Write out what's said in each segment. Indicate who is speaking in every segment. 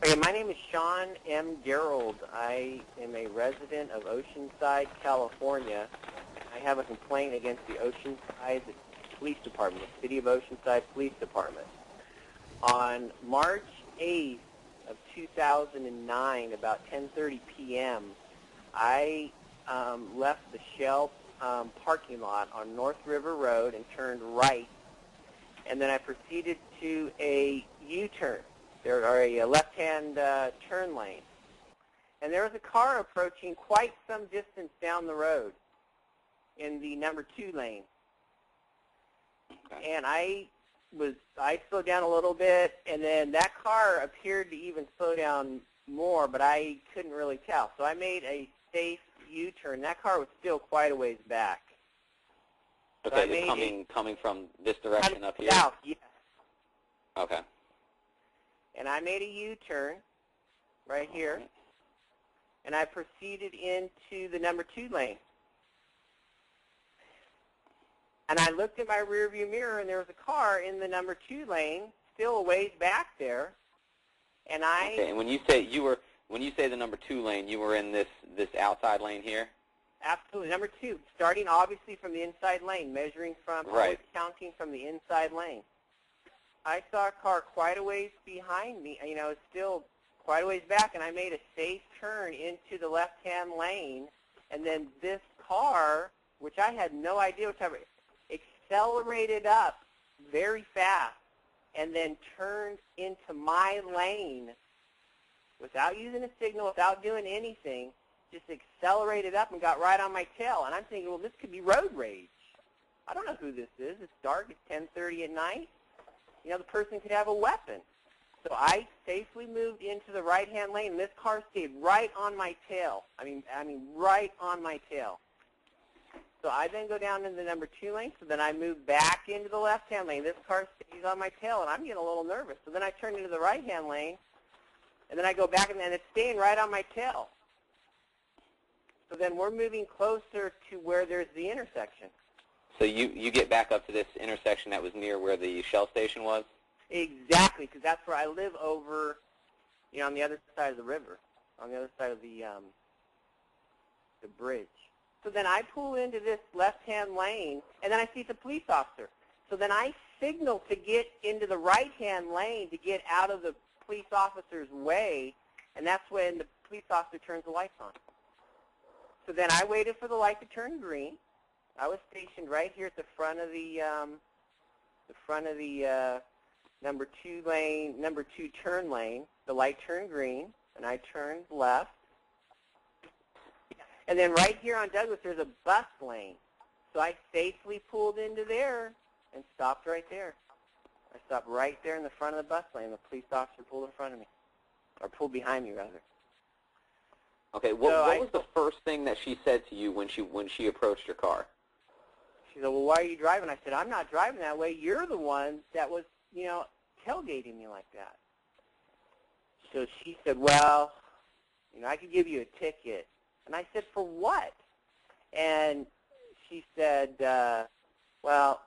Speaker 1: Okay, my name is Sean M Gerald. I am a resident of Oceanside, California. I have a complaint against the Oceanside Police Department, the City of Oceanside Police Department. On March 8th of 2009, about 10:30 p.m., I left the Shell parking lot on North River Road and turned right, and then I proceeded to a U-turn. There are a left-hand turn lane. And there was a car approaching quite some distance down the road in the number 2 lane. Okay. And I slowed down a little bit, and then that car appeared to even slow down more, but I couldn't really tell. So I made a safe U-turn. That car was still quite a ways back.
Speaker 2: Okay, so coming from this direction up here?
Speaker 1: South, yes.
Speaker 2: Okay.
Speaker 1: And I made a U-turn right here, and I proceeded into the number 2 lane. And I looked at my rearview mirror, and there was a car in the number 2 lane, still a ways back there. And
Speaker 2: Okay. And when you say the number 2 lane, you were in this outside lane here?
Speaker 1: Absolutely, number 2, starting obviously from the inside lane, measuring from, always counting from the inside lane. I saw a car quite a ways behind me, it's still quite a ways back, and I made a safe turn into the left-hand lane, and then this car, which I had no idea what type of, accelerated up very fast, and then turned into my lane without using a signal, without doing anything, just accelerated up and got right on my tail. And I'm thinking, well, this could be road rage. I don't know who this is. It's dark. It's 10:30 at night. The person could have a weapon. So I safely moved into the right-hand lane, and this car stayed right on my tail. I mean, right on my tail. So I then go down into the number 2 lane, so then I move back into the left-hand lane. This car stays on my tail, and I'm getting a little nervous. So then I turn into the right-hand lane, and then I go back, and it's staying right on my tail. So then we're moving closer to where there's the intersection.
Speaker 2: So you get back up to this intersection that was near where the Shell station was?
Speaker 1: Exactly, because that's where I live over, on the other side of the river, on the other side of the bridge. So then I pull into this left-hand lane, and then I see the police officer. So then I signal to get into the right-hand lane to get out of the police officer's way, and that's when the police officer turns the lights on. So then I waited for the light to turn green. I was stationed right here at the front of the number 2 lane, number 2 turn lane. The light turned green, and I turned left. And then right here on Douglas, there's a bus lane. So I safely pulled into there and stopped right there. I stopped right there in the front of the bus lane. The police officer pulled in front of me, or pulled behind me, rather.
Speaker 2: Okay. What was the first thing that she said to you when she approached your car?
Speaker 1: She said, well, why are you driving? I said, I'm not driving that way. You're the one that was, tailgating me like that. So she said, well, I could give you a ticket. And I said, for what? And she said, well,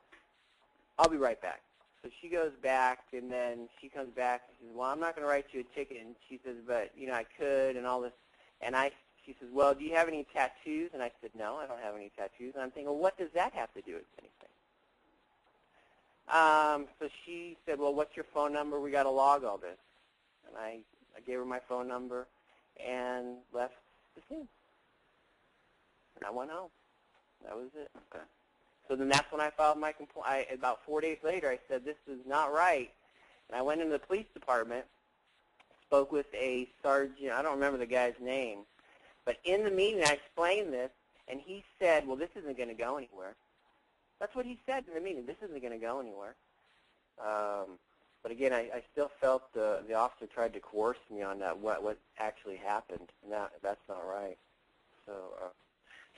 Speaker 1: I'll be right back. So she goes back, and then she comes back and says, well, I'm not going to write you a ticket. And she says, but, I could and all this. And she says, well, do you have any tattoos? And I said, no, I don't have any tattoos. And I'm thinking, well, what does that have to do with anything? So she said, well, what's your phone number? We got to log all this. And I gave her my phone number and left the scene. And I went home. That was it. Okay. So then that's when I filed my complaint. About 4 days later, I said, this is not right. And I went into the police department, spoke with a sergeant. I don't remember the guy's name. But in the meeting, I explained this, and he said, well, this isn't going to go anywhere. That's what he said in the meeting. This isn't going to go anywhere. But again, I still felt the officer tried to coerce me on that, what actually happened, and that's not right. So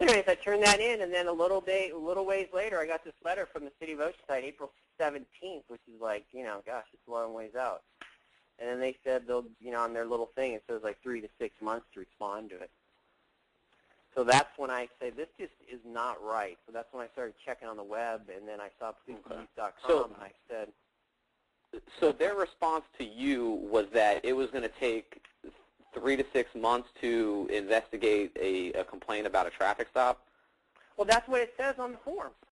Speaker 1: anyways, I turned that in, and then a little ways later, I got this letter from the City of Oceanside, April 17th, which is like, gosh, it's a long ways out. And then they said they'll, on their little thing, it says like 3 to 6 months to respond to it. So that's when I say this just is not right. So that's when I started checking on the web, and then I saw policepolice.com, and I said.
Speaker 2: So their response to you was that it was going to take 3 to 6 months to investigate a complaint about a traffic stop?
Speaker 1: Well, that's what it says on the form.